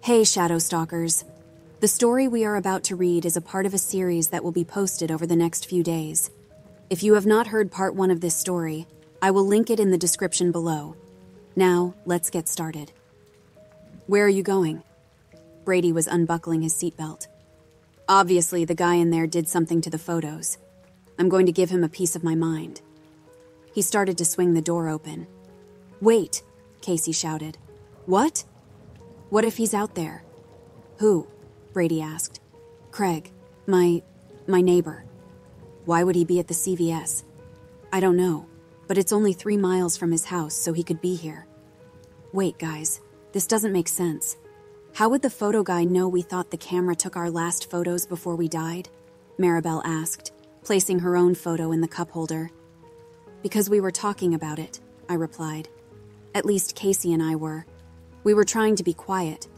Hey, Shadow Stalkers. The story we are about to read is a part of a series that will be posted over the next few days. If you have not heard part 1 of this story, I will link it in the description below. Now, let's get started. Where are you going? Brady was unbuckling his seatbelt. Obviously, the guy in there did something to the photos. I'm going to give him a piece of my mind. He started to swing the door open. Wait, Casey shouted. What? What if he's out there? Who? Brady asked. Craig, my neighbor. Why would he be at the CVS? I don't know, but it's only 3 miles from his house, so he could be here. Wait, guys, this doesn't make sense. How would the photo guy know we thought the camera took our last photos before we died? Maribel asked, placing her own photo in the cup holder. Because we were talking about it, I replied. At least Casey and I were. We were trying to be quiet,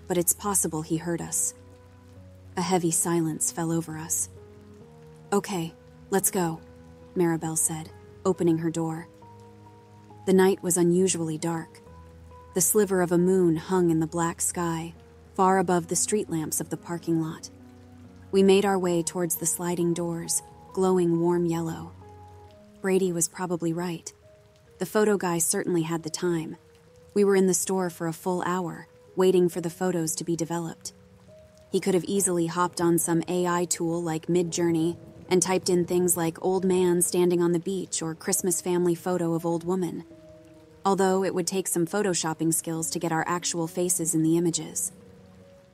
but it's possible he heard us. A heavy silence fell over us. Okay, let's go, Maribel said, opening her door. The night was unusually dark. The sliver of a moon hung in the black sky, far above the street lamps of the parking lot. We made our way towards the sliding doors, glowing warm yellow. Brady was probably right. The photo guy certainly had the time. We were in the store for a full hour, waiting for the photos to be developed. He could have easily hopped on some AI tool like Midjourney and typed in things like old man standing on the beach or Christmas family photo of old woman. Although it would take some photoshopping skills to get our actual faces in the images.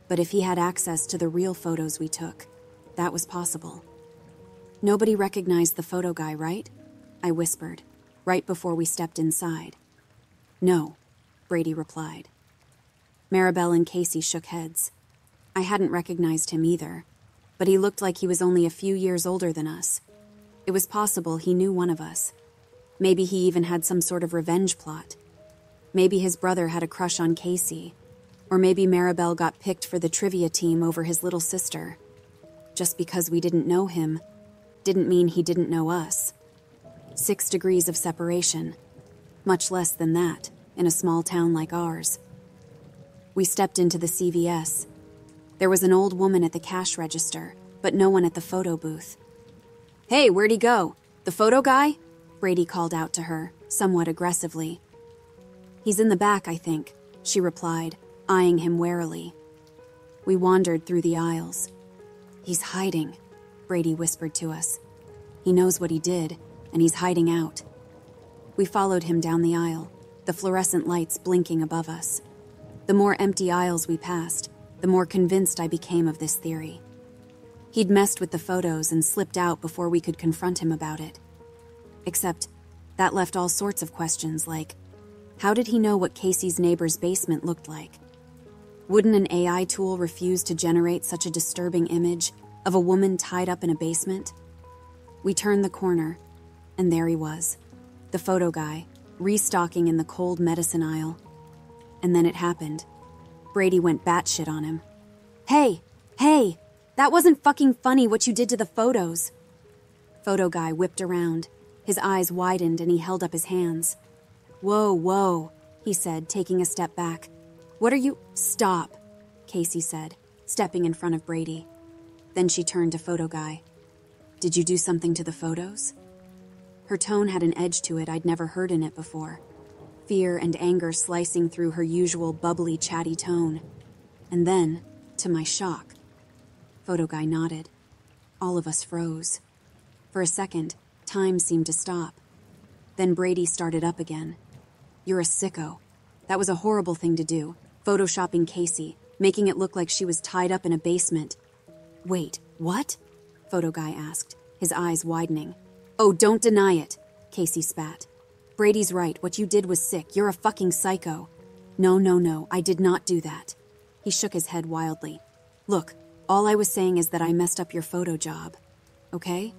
But if he had access to the real photos we took, that was possible. Nobody recognized the photo guy, right? I whispered, right before we stepped inside. No, Brady replied. Maribel and Casey shook heads. I hadn't recognized him either, but he looked like he was only a few years older than us. It was possible he knew one of us. Maybe he even had some sort of revenge plot. Maybe his brother had a crush on Casey, or maybe Maribel got picked for the trivia team over his little sister. Just because we didn't know him didn't mean he didn't know us. 6 degrees of separation, much less than that in a small town like ours. We stepped into the CVS. There was an old woman at the cash register, but no one at the photo booth. Hey, where'd he go? The photo guy? Brady called out to her, somewhat aggressively. He's in the back, I think, she replied, eyeing him warily. We wandered through the aisles. He's hiding, Brady whispered to us. He knows what he did, and he's hiding out. We followed him down the aisle, the fluorescent lights blinking above us. The more empty aisles we passed, the more convinced I became of this theory. He'd messed with the photos and slipped out before we could confront him about it. Except, that left all sorts of questions like, how did he know what Casey's neighbor's basement looked like? Wouldn't an AI tool refuse to generate such a disturbing image of a woman tied up in a basement? We turned the corner, and there he was, the photo guy, restocking in the cold medicine aisle. And then it happened. Brady went batshit on him. Hey, that wasn't fucking funny what you did to the photos. Photo guy whipped around. His eyes widened and he held up his hands. Whoa, he said, taking a step back. What are you— Stop, Casey said, stepping in front of Brady. Then she turned to photo guy. Did you do something to the photos? Her tone had an edge to it I'd never heard in it before. Fear and anger slicing through her usual bubbly, chatty tone. And then, to my shock, photo guy nodded. All of us froze. For a second, time seemed to stop. Then Brady started up again. You're a sicko. That was a horrible thing to do, photoshopping Casey, making it look like she was tied up in a basement. Wait, what? Photo guy asked, his eyes widening. Oh, don't deny it, Casey spat. Brady's right, what you did was sick, you're a fucking psycho. No, I did not do that. He shook his head wildly. Look, all I was saying is that I messed up your photo job, okay?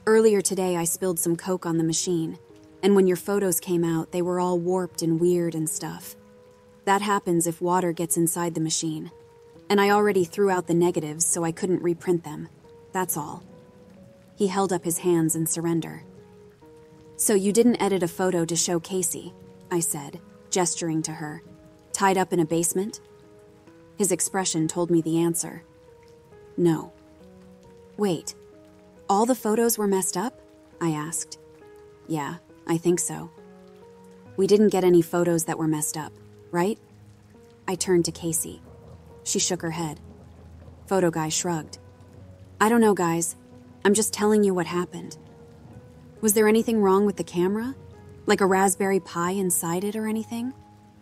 Earlier today I spilled some Coke on the machine, and when your photos came out, they were all warped and weird and stuff. That happens if water gets inside the machine. And I already threw out the negatives, so I couldn't reprint them. That's all. He held up his hands in surrender. So you didn't edit a photo to show Casey, I said, gesturing to her. Tied up in a basement? His expression told me the answer. No. Wait, all the photos were messed up? I asked. Yeah, I think so. We didn't get any photos that were messed up, right? I turned to Casey. She shook her head. Photo guy shrugged. I don't know, guys. I'm just telling you what happened. Was there anything wrong with the camera? Like a Raspberry Pi inside it or anything?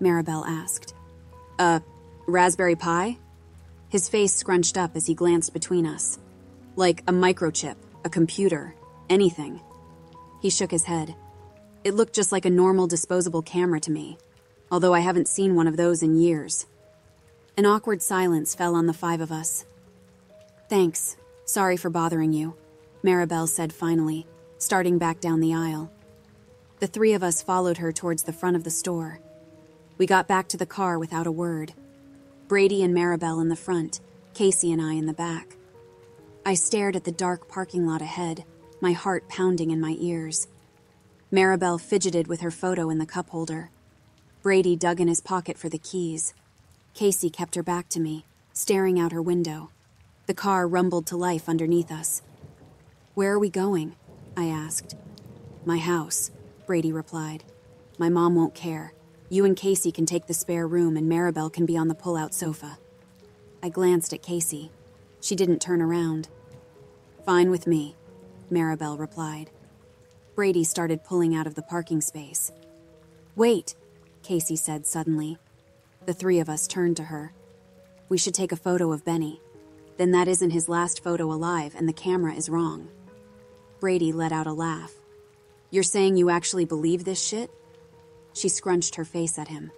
Maribel asked. Raspberry Pi? His face scrunched up as he glanced between us. Like a microchip, a computer, anything. He shook his head. It looked just like a normal disposable camera to me, although I haven't seen one of those in years. An awkward silence fell on the five of us. Thanks. Sorry for bothering you, Maribel said finally, starting back down the aisle. The three of us followed her towards the front of the store. We got back to the car without a word. Brady and Maribel in the front, Casey and I in the back. I stared at the dark parking lot ahead, my heart pounding in my ears. Maribel fidgeted with her photo in the cup holder. Brady dug in his pocket for the keys. Casey kept her back to me, staring out her window. The car rumbled to life underneath us. Where are we going? I asked. My house, Brady replied. My mom won't care. You and Casey can take the spare room and Maribel can be on the pull-out sofa. I glanced at Casey. She didn't turn around. Fine with me, Maribel replied. Brady started pulling out of the parking space. Wait, Casey said suddenly. The three of us turned to her. We should take a photo of Benny. Then that isn't his last photo alive and the camera is wrong. Brady let out a laugh. You're saying you actually believe this shit? She scrunched her face at him.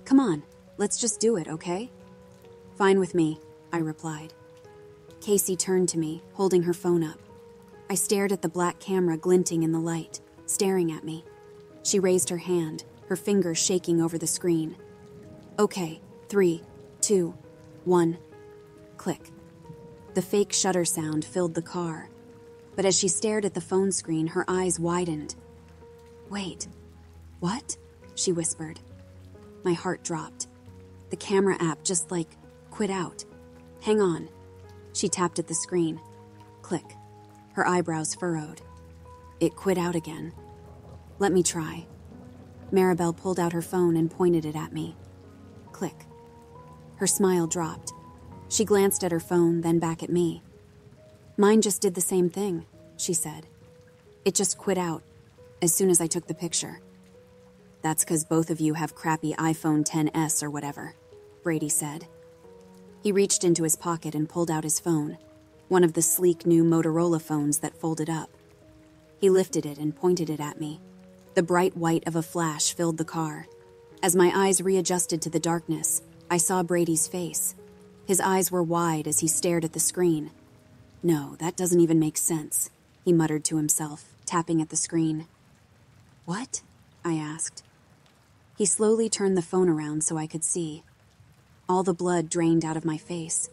Come on, let's just do it, okay? Fine with me, I replied. Casey turned to me, holding her phone up. I stared at the black camera glinting in the light, staring at me. She raised her hand, her fingers shaking over the screen. Okay, 3, 2, 1. Click. The fake shutter sound filled the car. But as she stared at the phone screen, her eyes widened. Wait, what? She whispered. My heart dropped. The camera app just, quit out. Hang on. She tapped at the screen. Click. Her eyebrows furrowed. It quit out again. Let me try. Maribel pulled out her phone and pointed it at me. Click. Her smile dropped. She glanced at her phone, then back at me. Mine just did the same thing, she said. It just quit out, as soon as I took the picture. That's 'cause both of you have crappy iPhone XS or whatever, Brady said. He reached into his pocket and pulled out his phone, one of the sleek new Motorola phones that folded up. He lifted it and pointed it at me. The bright white of a flash filled the car. As my eyes readjusted to the darkness, I saw Brady's face. His eyes were wide as he stared at the screen. No, that doesn't even make sense, he muttered to himself, tapping at the screen. What? I asked. He slowly turned the phone around so I could see. All the blood drained out of my face.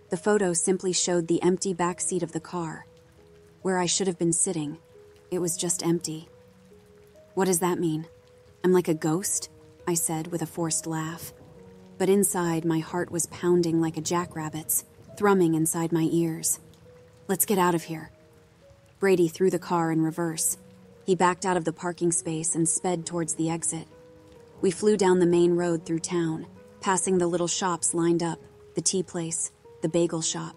The photo simply showed the empty back seat of the car. Where I should have been sitting, it was just empty. What does that mean? I'm like a ghost? I said with a forced laugh. But inside, my heart was pounding like a jackrabbit's, thrumming inside my ears. Let's get out of here. Brady threw the car in reverse. He backed out of the parking space and sped towards the exit. We flew down the main road through town, passing the little shops lined up, the tea place, the bagel shop.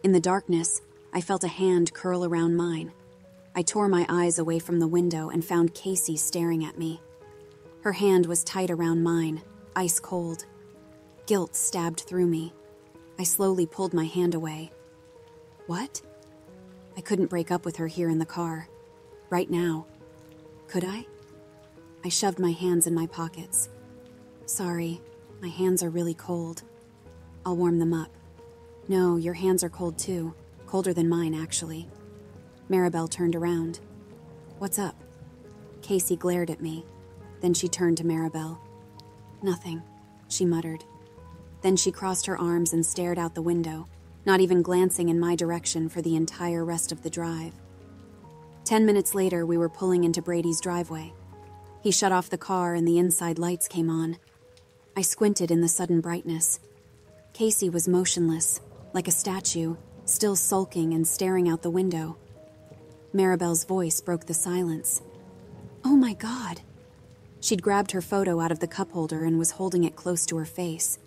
In the darkness, I felt a hand curl around mine. I tore my eyes away from the window and found Casey staring at me. Her hand was tight around mine, ice cold. Guilt stabbed through me. I slowly pulled my hand away. What? I couldn't break up with her here in the car. Right now. Could I? I shoved my hands in my pockets. Sorry, my hands are really cold. I'll warm them up. No, your hands are cold too. Colder than mine, actually. Maribel turned around. What's up? Casey glared at me. Then she turned to Maribel. Nothing, she muttered. Then she crossed her arms and stared out the window, not even glancing in my direction for the entire rest of the drive. 10 minutes later, we were pulling into Brady's driveway. He shut off the car and the inside lights came on. I squinted in the sudden brightness. Casey was motionless, like a statue, still sulking and staring out the window. Maribel's voice broke the silence. "Oh my God." She'd grabbed her photo out of the cup holder and was holding it close to her face.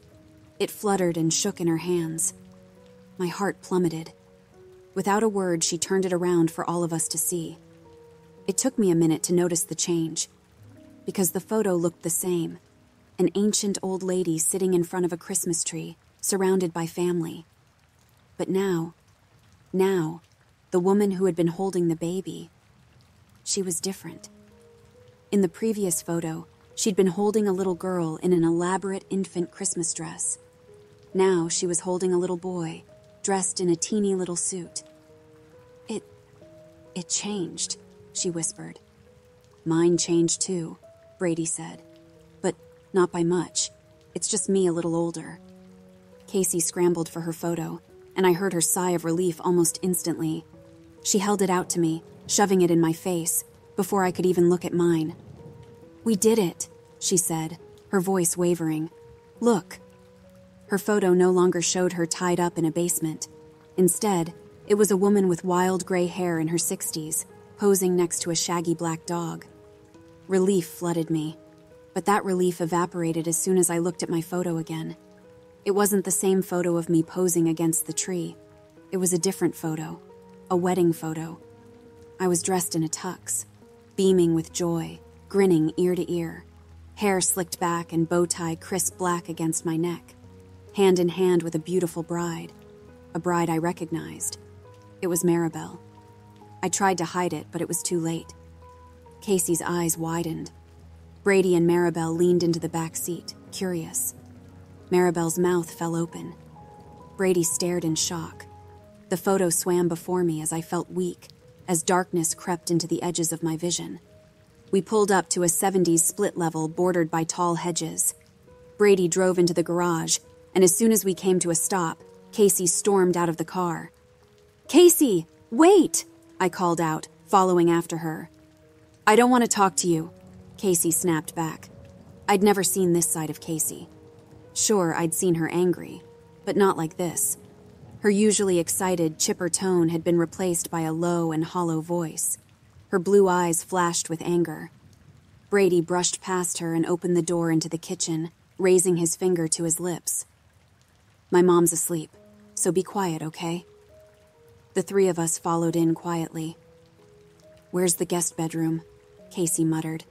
It fluttered and shook in her hands. My heart plummeted. Without a word, she turned it around for all of us to see. It took me a minute to notice the change, because the photo looked the same. An ancient old lady sitting in front of a Christmas tree, surrounded by family. But now, the woman who had been holding the baby, she was different. In the previous photo, she'd been holding a little girl in an elaborate infant Christmas dress. Now she was holding a little boy, dressed in a teeny little suit. It changed, she whispered. "Mine changed too," Brady said. "But not by much. It's just me a little older." Casey scrambled for her photo, and I heard her sigh of relief almost instantly. She held it out to me, shoving it in my face, before I could even look at mine. "We did it," she said, her voice wavering. "Look." Her photo no longer showed her tied up in a basement. Instead, it was a woman with wild gray hair in her 60s, posing next to a shaggy black dog. Relief flooded me, but that relief evaporated as soon as I looked at my photo again. It wasn't the same photo of me posing against the tree. It was a different photo, a wedding photo. I was dressed in a tux, beaming with joy, grinning ear to ear, hair slicked back and bow tie crisp black against my neck, hand in hand with a beautiful bride, a bride I recognized. It was Maribel. I tried to hide it, but it was too late. Casey's eyes widened. Brady and Maribel leaned into the back seat, curious. Maribel's mouth fell open. Brady stared in shock. The photo swam before me as I felt weak, as darkness crept into the edges of my vision. We pulled up to a 70s split level bordered by tall hedges. Brady drove into the garage, and as soon as we came to a stop, Casey stormed out of the car. "Casey, wait!" I called out, following after her. "I don't want to talk to you," Casey snapped back. I'd never seen this side of Casey. Sure, I'd seen her angry, but not like this. Her usually excited, chipper tone had been replaced by a low and hollow voice. Her blue eyes flashed with anger. Brady brushed past her and opened the door into the kitchen, raising his finger to his lips. "My mom's asleep, so be quiet, okay?" The three of us followed in quietly. "Where's the guest bedroom?" Casey muttered.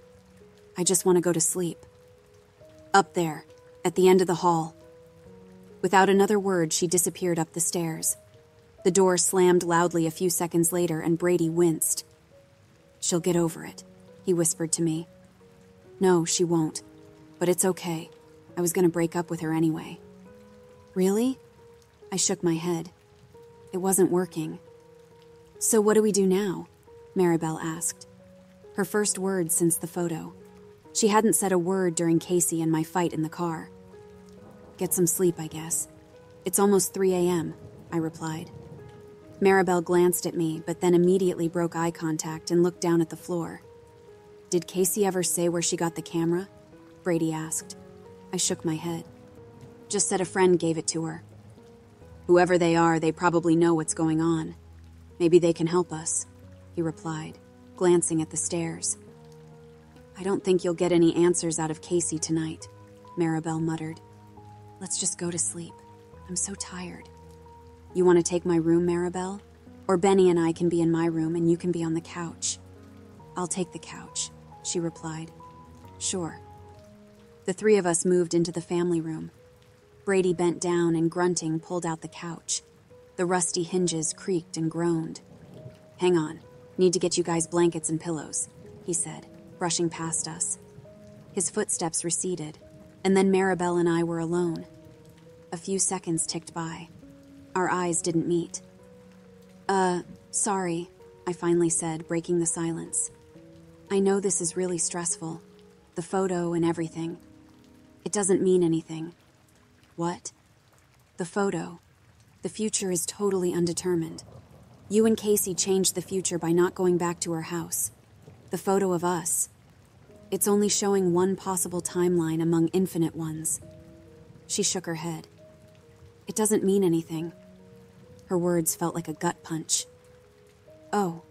"I just want to go to sleep." "Up there, at the end of the hall." Without another word, she disappeared up the stairs. The door slammed loudly a few seconds later, and Brady winced. "She'll get over it," he whispered to me. "No, she won't. But it's okay. I was going to break up with her anyway." "Really?" I shook my head. It wasn't working. "So what do we do now?" Maribel asked. Her first words since the photo. She hadn't said a word during Casey and my fight in the car. "Get some sleep, I guess. It's almost 3 a.m., I replied. Maribel glanced at me, but then immediately broke eye contact and looked down at the floor. "Did Casey ever say where she got the camera?" Brady asked. I shook my head. "Just said a friend gave it to her. Whoever they are, they probably know what's going on. Maybe they can help us," he replied, glancing at the stairs. "I don't think you'll get any answers out of Casey tonight," Maribel muttered. "Let's just go to sleep. I'm so tired." "You want to take my room, Maribel? Or Benny and I can be in my room and you can be on the couch." "I'll take the couch," she replied. "Sure." The three of us moved into the family room. Brady bent down and grunting pulled out the couch. The rusty hinges creaked and groaned. "Hang on, need to get you guys blankets and pillows," he said, brushing past us. His footsteps receded, and then Maribel and I were alone. A few seconds ticked by. Our eyes didn't meet. Sorry," I finally said, breaking the silence. "I know this is really stressful, the photo and everything. It doesn't mean anything." "What?" "The photo. The future is totally undetermined. You and Casey changed the future by not going back to her house. The photo of us. It's only showing one possible timeline among infinite ones." She shook her head. It doesn't mean anything." Her words felt like a gut punch. "Oh,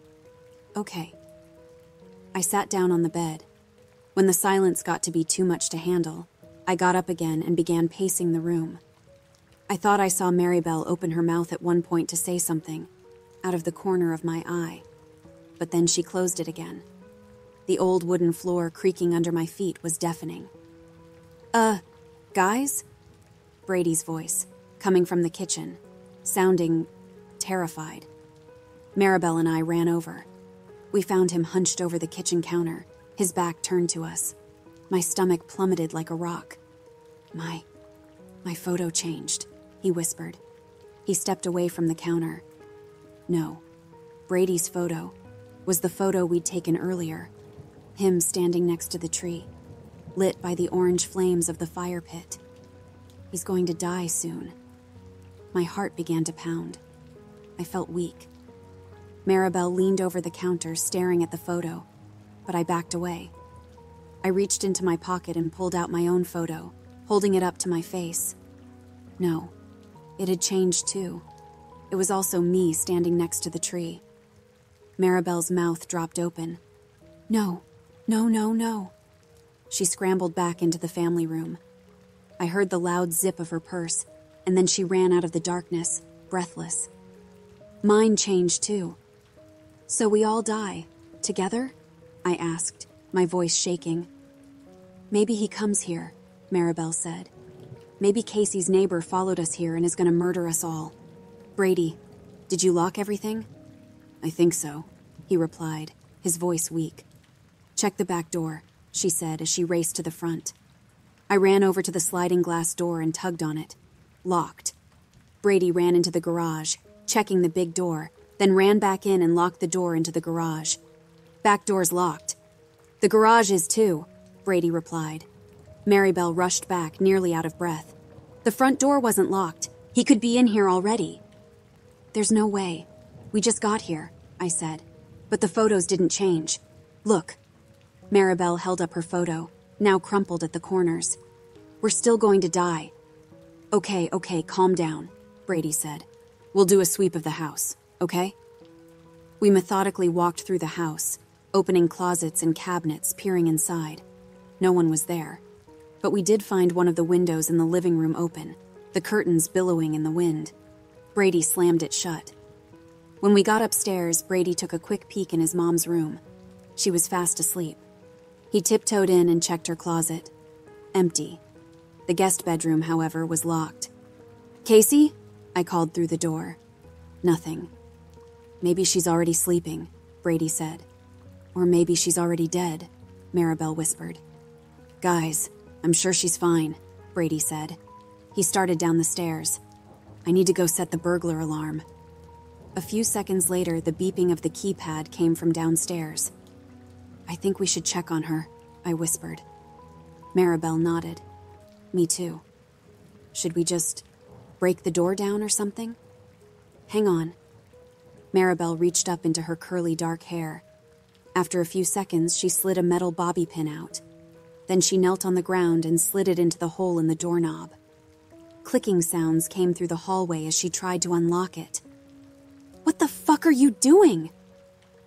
okay." I sat down on the bed. When the silence got to be too much to handle, I got up again and began pacing the room. I thought I saw Maribel open her mouth at one point to say something, out of the corner of my eye, but then she closed it again. The old wooden floor creaking under my feet was deafening. Guys?" Brady's voice, coming from the kitchen, sounding terrified. Maribel and I ran over. We found him hunched over the kitchen counter, his back turned to us. My stomach plummeted like a rock. My photo changed," he whispered. He stepped away from the counter. No, Brady's photo was the photo we'd taken earlier, him standing next to the tree, lit by the orange flames of the fire pit. He's going to die soon. My heart began to pound. I felt weak. Maribel leaned over the counter, staring at the photo, but I backed away. I reached into my pocket and pulled out my own photo, holding it up to my face. No, it had changed too. It was also me standing next to the tree. Maribel's mouth dropped open. No. She scrambled back into the family room. I heard the loud zip of her purse, and then she ran out of the darkness, breathless. Mine changed too. "So we all die, together?" I asked, my voice shaking. "Maybe he comes here," Maribel said. "Maybe Casey's neighbor followed us here and is going to murder us all. Brady, did you lock everything?" "I think so," he replied, his voice weak. "Check the back door," she said as she raced to the front. I ran over to the sliding glass door and tugged on it. Locked. Brady ran into the garage, checking the big door, then ran back in and locked the door into the garage. "Back door's locked." "The garage is too," Brady replied. Maribel rushed back, nearly out of breath. "The front door wasn't locked. He could be in here already." "There's no way. We just got here," I said. "But the photos didn't change. Look." Maribel held up her photo, now crumpled at the corners. "We're still going to die." Okay, calm down," Brady said. "We'll do a sweep of the house, okay?" We methodically walked through the house, opening closets and cabinets, peering inside. No one was there. But we did find one of the windows in the living room open, the curtains billowing in the wind. Brady slammed it shut. When we got upstairs, Brady took a quick peek in his mom's room. She was fast asleep. He tiptoed in and checked her closet. Empty. The guest bedroom, however, was locked. "Casey?" I called through the door. Nothing. "Maybe she's already sleeping," Brady said. "Or maybe she's already dead," Maribel whispered. "Guys, I'm sure she's fine," Brady said. He started down the stairs. "I need to go set the burglar alarm." A few seconds later, the beeping of the keypad came from downstairs. "I think we should check on her," I whispered. Maribel nodded. "Me too. Should we just break the door down or something?" "Hang on." Maribel reached up into her curly dark hair. After a few seconds, she slid a metal bobby pin out. Then she knelt on the ground and slid it into the hole in the doorknob. Clicking sounds came through the hallway as she tried to unlock it. "What the fuck are you doing?"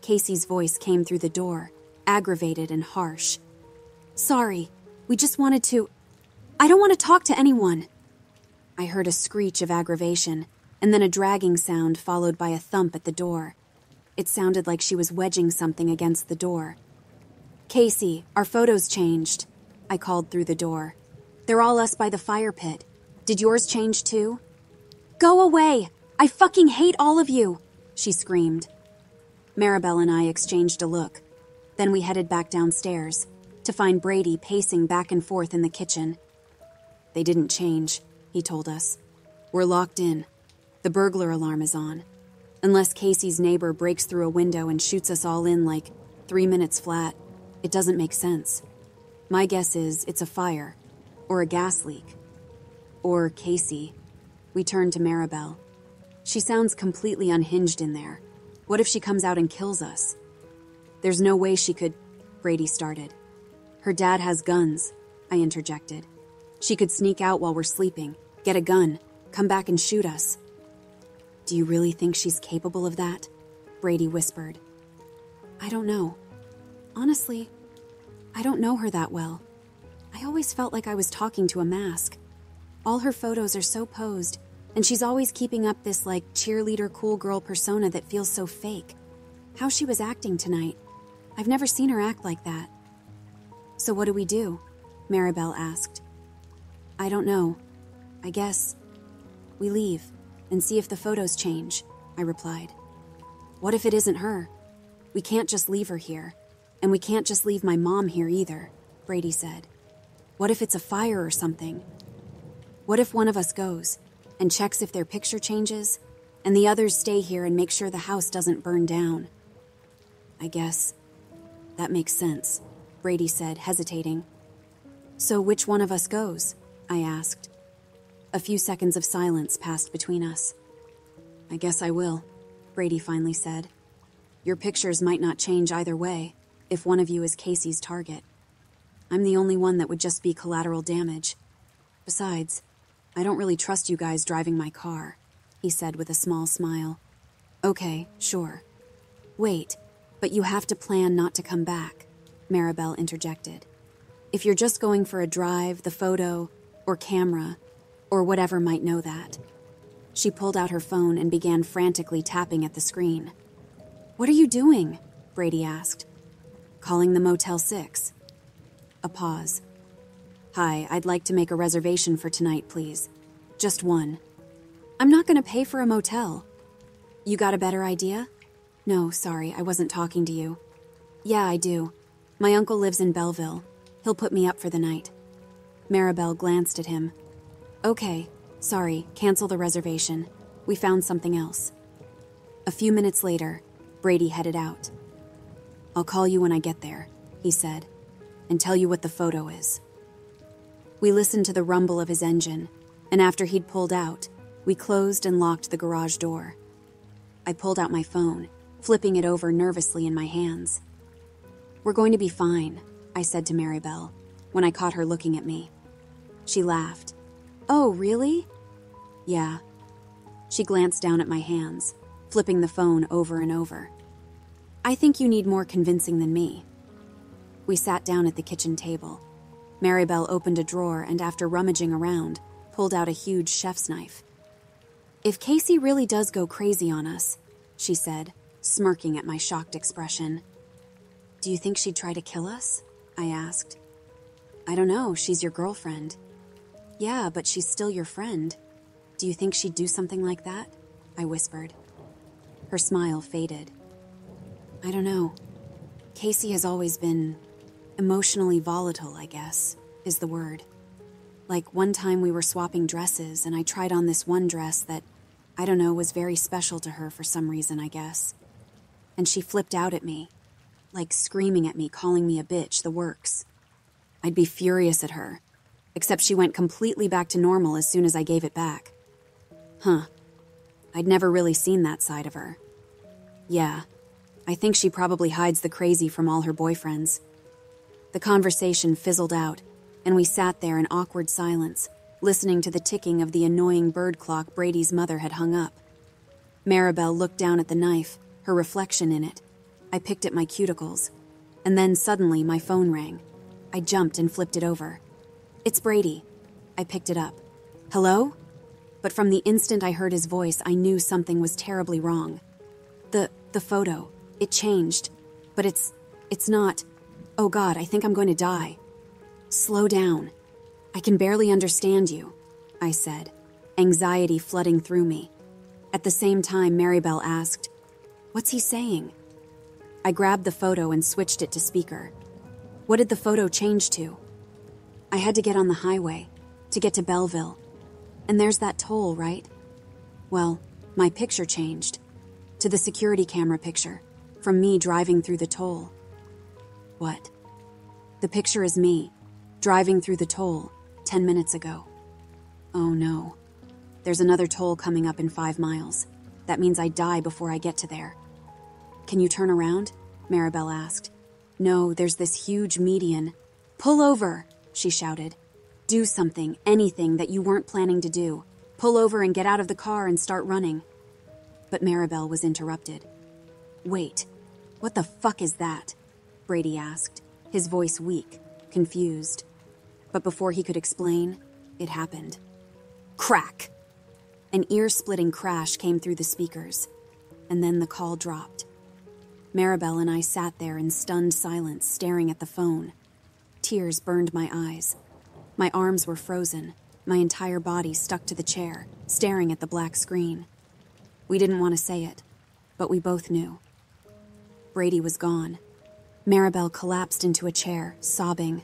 Casey's voice came through the door, aggravated and harsh. "Sorry, we just wanted to... I don't want to talk to anyone." I heard a screech of aggravation, and then a dragging sound followed by a thump at the door. It sounded like she was wedging something against the door. "Casey, our photos changed," I called through the door. "They're all us by the fire pit. Did yours change too?" "Go away! I fucking hate all of you!" she screamed. Maribel and I exchanged a look. Then we headed back downstairs, to find Brady pacing back and forth in the kitchen. "They didn't change," he told us. "We're locked in. The burglar alarm is on. Unless Casey's neighbor breaks through a window and shoots us all in like 3 minutes flat, it doesn't make sense. My guess is it's a fire, or a gas leak. Or Casey." We turned to Maribel. "She sounds completely unhinged in there. What if she comes out and kills us?" "There's no way she could," Brady started. "Her dad has guns," I interjected. "She could sneak out while we're sleeping, get a gun, come back and shoot us. Do you really think she's capable of that? Brady whispered. I don't know. Honestly, I don't know her that well. I always felt like I was talking to a mask. All her photos are so posed, and she's always keeping up this, cheerleader cool girl persona that feels so fake. How she was acting tonight. I've never seen her act like that. So what do we do? Maribel asked. I don't know. I guess we leave and see if the photos change, I replied. What if it isn't her? We can't just leave her here, and we can't just leave my mom here either, Brady said. What if it's a fire or something? What if one of us goes and checks if their picture changes, and the others stay here and make sure the house doesn't burn down? I guess that makes sense, Brady said, hesitating. So which one of us goes? I asked. A few seconds of silence passed between us. I guess I will, Brady finally said. Your pictures might not change either way if one of you is Casey's target. I'm the only one that would just be collateral damage. Besides, I don't really trust you guys driving my car, he said with a small smile. Okay, sure. Wait, but you have to plan not to come back, Maribel interjected. If you're just going for a drive, the photo, or camera, or whatever might know that. She pulled out her phone and began frantically tapping at the screen. What are you doing? Brady asked. Calling the Motel 6. A pause. Hi, I'd like to make a reservation for tonight, please. Just one. I'm not going to pay for a motel. You got a better idea? No, sorry, I wasn't talking to you. Yeah, I do. My uncle lives in Belleville. He'll put me up for the night. Maribel glanced at him. Okay, sorry, cancel the reservation. We found something else. A few minutes later, Brady headed out. I'll call you when I get there, he said, and tell you what the photo is. We listened to the rumble of his engine, and after he'd pulled out, we closed and locked the garage door. I pulled out my phone, flipping it over nervously in my hands. We're going to be fine, I said to Maribel, when I caught her looking at me. She laughed. Oh, really? Yeah. She glanced down at my hands, flipping the phone over and over. I think you need more convincing than me. We sat down at the kitchen table. Maribel opened a drawer and, after rummaging around, pulled out a huge chef's knife. If Casey really does go crazy on us, she said, smirking at my shocked expression. Do you think she'd try to kill us? I asked. I don't know, she's your girlfriend. Yeah, but she's still your friend. Do you think she'd do something like that? I whispered. Her smile faded. I don't know. Casey has always been emotionally volatile, I guess, is the word. Like one time we were swapping dresses and I tried on this one dress that, I don't know, was very special to her for some reason, I guess. And she flipped out at me, like screaming at me, calling me a bitch, the works. I'd be furious at her, except she went completely back to normal as soon as I gave it back. Huh. I'd never really seen that side of her. Yeah, I think she probably hides the crazy from all her boyfriends. The conversation fizzled out, and we sat there in awkward silence, listening to the ticking of the annoying bird clock Brady's mother had hung up. Maribel looked down at the knife, her reflection in it. I picked at my cuticles, and then suddenly my phone rang. I jumped and flipped it over. It's Brady. I picked it up. Hello? But from the instant I heard his voice, I knew something was terribly wrong. The photo. It changed. But it's not. Oh God, I think I'm going to die. Slow down. I can barely understand you, I said, anxiety flooding through me. At the same time, Maribel asked, What's he saying? I grabbed the photo and switched it to speaker. What did the photo change to? I had to get on the highway, to get to Belleville. And there's that toll, right? Well, my picture changed. To the security camera picture, from me driving through the toll. What? The picture is me, driving through the toll, 10 minutes ago. Oh no. There's another toll coming up in 5 miles. That means I die before I get to there. Can you turn around? Maribel asked. No, there's this huge median. Pull over, she shouted. Do something, anything that you weren't planning to do. Pull over and get out of the car and start running. But Maribel was interrupted. Wait, what the fuck is that? Brady asked, his voice weak, confused. But before he could explain, it happened. Crack! An ear-splitting crash came through the speakers, and then the call dropped. Maribel and I sat there in stunned silence, staring at the phone. Tears burned my eyes. My arms were frozen, my entire body stuck to the chair, staring at the black screen. We didn't want to say it, but we both knew. Brady was gone. Maribel collapsed into a chair, sobbing.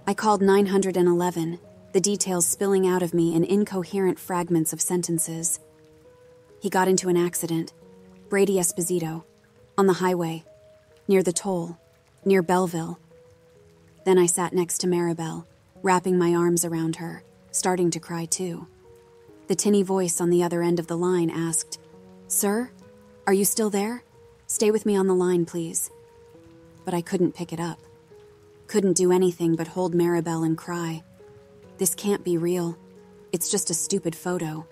I called 911, the details spilling out of me in incoherent fragments of sentences. He got into an accident. Brady Esposito. On the highway. Near the toll. Near Belleville. Then I sat next to Maribel, wrapping my arms around her, starting to cry too. The tinny voice on the other end of the line asked, Sir, are you still there? Stay with me on the line, please. But I couldn't pick it up. Couldn't do anything but hold Maribel and cry. This can't be real. It's just a stupid photo.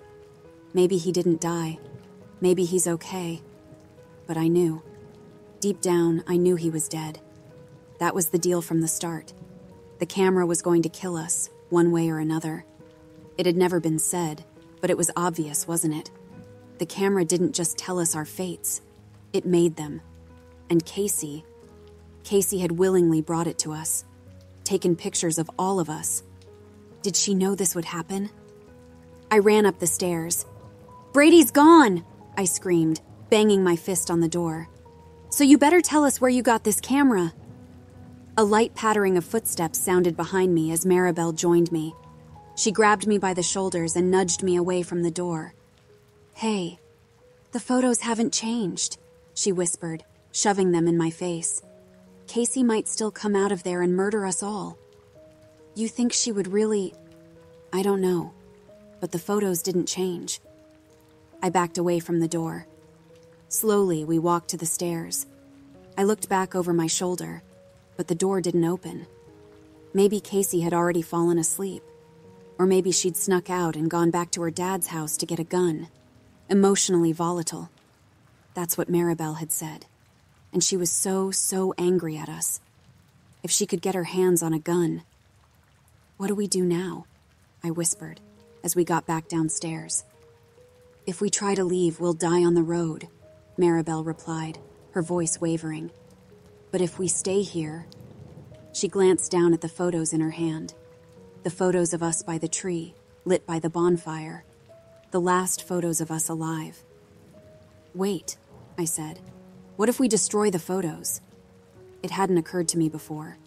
Maybe he didn't die. Maybe he's okay. But I knew. Deep down, I knew he was dead. That was the deal from the start. The camera was going to kill us, one way or another. It had never been said, but it was obvious, wasn't it? The camera didn't just tell us our fates. It made them. And Casey had willingly brought it to us, taken pictures of all of us. Did she know this would happen? I ran up the stairs. Brady's gone, I screamed, banging my fist on the door. So you better tell us where you got this camera. A light pattering of footsteps sounded behind me as Maribel joined me. She grabbed me by the shoulders and nudged me away from the door. Hey, the photos haven't changed, she whispered, shoving them in my face. Casey might still come out of there and murder us all. You think she would really... I don't know, but the photos didn't change. I backed away from the door. Slowly, we walked to the stairs. I looked back over my shoulder, but the door didn't open. Maybe Casey had already fallen asleep. Or maybe she'd snuck out and gone back to her dad's house to get a gun. Emotionally volatile. That's what Maribel had said. And she was so angry at us. If she could get her hands on a gun. What do we do now? I whispered, as we got back downstairs. If we try to leave, we'll die on the road, Maribel replied, her voice wavering. But if we stay here... She glanced down at the photos in her hand. The photos of us by the tree, lit by the bonfire. The last photos of us alive. Wait, I said. What if we destroy the photos? It hadn't occurred to me before.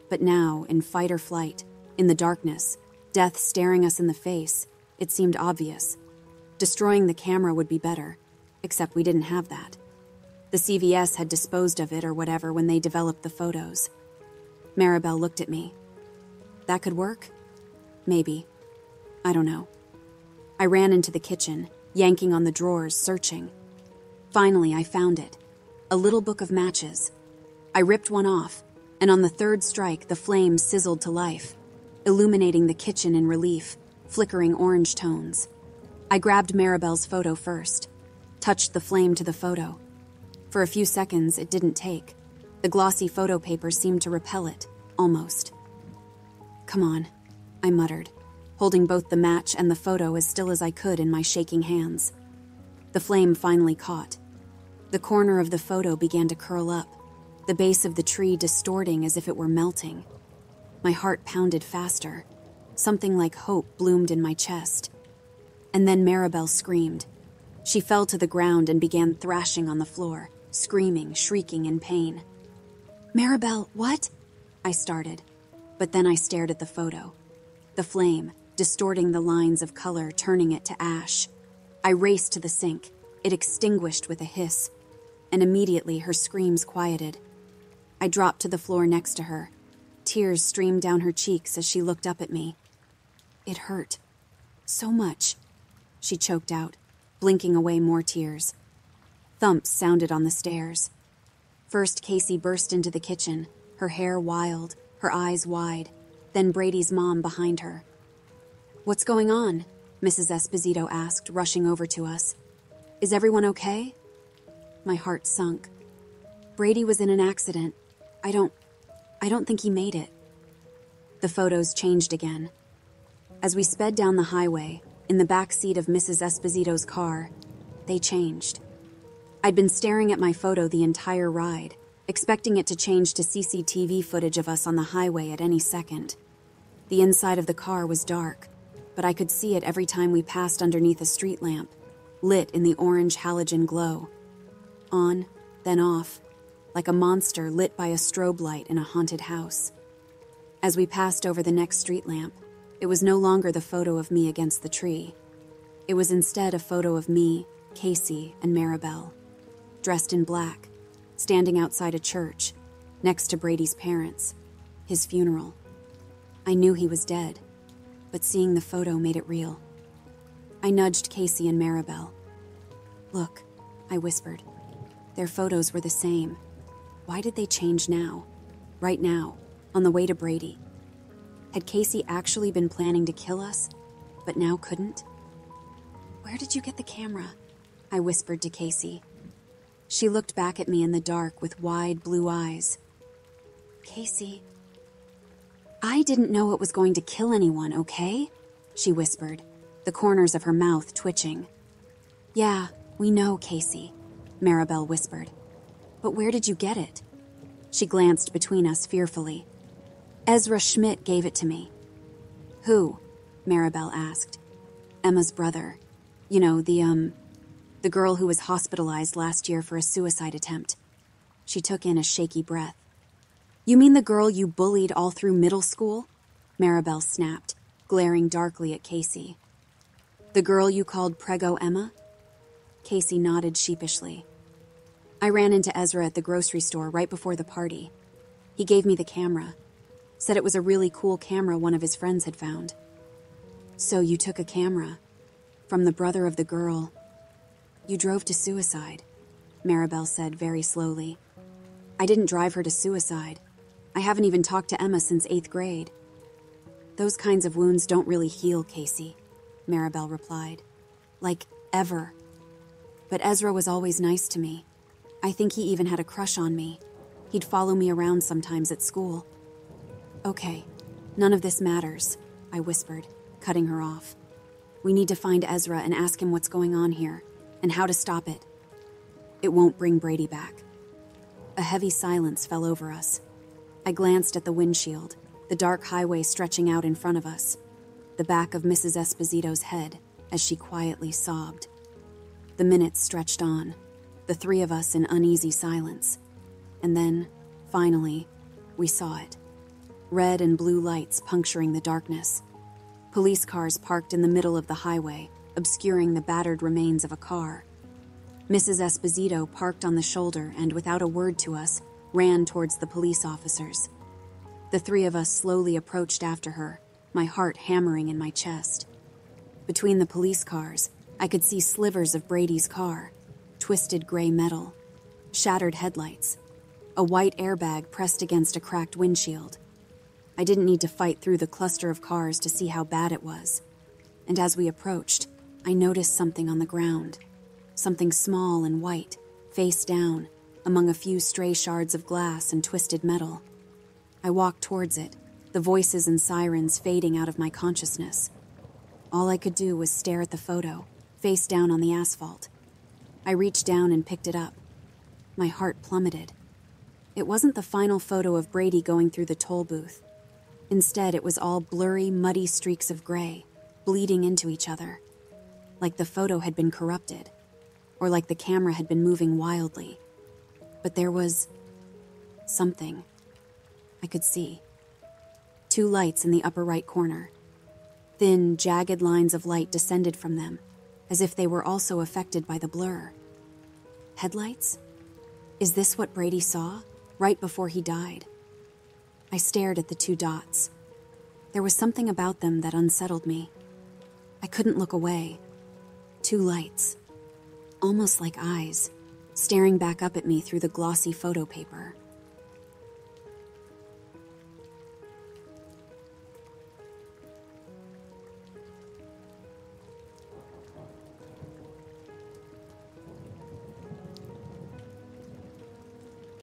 But now, in fight or flight, in the darkness, death staring us in the face, it seemed obvious. Destroying the camera would be better, except we didn't have that. The CVS had disposed of it or whatever when they developed the photos. Maribel looked at me. That could work? Maybe. I don't know. I ran into the kitchen, yanking on the drawers, searching. Finally, I found it. A little book of matches. I ripped one off, and on the third strike, the flame sizzled to life, illuminating the kitchen in relief, flickering orange tones. I grabbed Maribel's photo first, touched the flame to the photo. For a few seconds, it didn't take. The glossy photo paper seemed to repel it, almost. Come on, I muttered, holding both the match and the photo as still as I could in my shaking hands. The flame finally caught. The corner of the photo began to curl up, the base of the tree distorting as if it were melting. My heart pounded faster. Something like hope bloomed in my chest. And then Maribel screamed. She fell to the ground and began thrashing on the floor, screaming, shrieking in pain. Maribel, what? I started, but then I stared at the photo. The flame, distorting the lines of color, turning it to ash. I raced to the sink. It extinguished with a hiss, and immediately her screams quieted. I dropped to the floor next to her. Tears streamed down her cheeks as she looked up at me. It hurt. So much. She choked out, blinking away more tears. Thumps sounded on the stairs. First, Casey burst into the kitchen, her hair wild, her eyes wide, then Brady's mom behind her. What's going on? Mrs. Esposito asked, rushing over to us. "Is everyone okay?" My heart sunk. "Brady was in an accident. I don't think he made it." The photos changed again. As we sped down the highway, in the back seat of Mrs. Esposito's car, they changed. I'd been staring at my photo the entire ride, expecting it to change to CCTV footage of us on the highway at any second. The inside of the car was dark, but I could see it every time we passed underneath a street lamp, lit in the orange halogen glow. On, then off, like a monster lit by a strobe light in a haunted house. As we passed over the next street lamp, it was no longer the photo of me against the tree. It was instead a photo of me, Casey, and Maribel, dressed in black, standing outside a church, next to Brady's parents, his funeral. I knew he was dead, but seeing the photo made it real. I nudged Casey and Maribel. "Look," I whispered. Their photos were the same. Why did they change now? Right now, on the way to Brady? Had Casey actually been planning to kill us, but now couldn't? "Where did you get the camera?" I whispered to Casey. She looked back at me in the dark with wide blue eyes. "Casey, I didn't know it was going to kill anyone, okay?" she whispered, the corners of her mouth twitching. "Yeah, we know, Casey," Maribel whispered. "But where did you get it?" She glanced between us fearfully. "Ezra Schmidt gave it to me." "Who?" Maribel asked. "Emma's brother. You know, the girl who was hospitalized last year for a suicide attempt." She took in a shaky breath. "You mean the girl you bullied all through middle school?" Maribel snapped, glaring darkly at Casey. "The girl you called Prego Emma?" Casey nodded sheepishly. "I ran into Ezra at the grocery store right before the party. He gave me the camera. Said it was a really cool camera one of his friends had found." "So you took a camera from the brother of the girl. You drove to suicide," Maribel said very slowly. "I didn't drive her to suicide. I haven't even talked to Emma since 8th grade." "Those kinds of wounds don't really heal, Casey," Maribel replied. "Like, ever. But Ezra was always nice to me. I think he even had a crush on me. He'd follow me around sometimes at school." "Okay, none of this matters," I whispered, cutting her off. "We need to find Ezra and ask him what's going on here, and how to stop it. It won't bring Brady back." A heavy silence fell over us. I glanced at the windshield, the dark highway stretching out in front of us, the back of Mrs. Esposito's head as she quietly sobbed. The minutes stretched on, the three of us in uneasy silence. And then, finally, we saw it. Red and blue lights puncturing the darkness. Police cars parked in the middle of the highway, obscuring the battered remains of a car. Mrs. Esposito parked on the shoulder and, without a word to us, ran towards the police officers. The three of us slowly approached after her, my heart hammering in my chest. Between the police cars, I could see slivers of Brady's car, twisted gray metal, shattered headlights, a white airbag pressed against a cracked windshield. I didn't need to fight through the cluster of cars to see how bad it was. And as we approached, I noticed something on the ground. Something small and white, face down, among a few stray shards of glass and twisted metal. I walked towards it, the voices and sirens fading out of my consciousness. All I could do was stare at the photo, face down on the asphalt. I reached down and picked it up. My heart plummeted. It wasn't the final photo of Brady going through the toll booth. Instead, it was all blurry, muddy streaks of gray, bleeding into each other. Like the photo had been corrupted, or like the camera had been moving wildly. But there was something I could see. 2 lights in the upper right corner. Thin, jagged lines of light descended from them, as if they were also affected by the blur. Headlights? Is this what Brady saw, right before he died? I stared at the 2 dots. There was something about them that unsettled me. I couldn't look away. 2 lights, almost like eyes, staring back up at me through the glossy photo paper.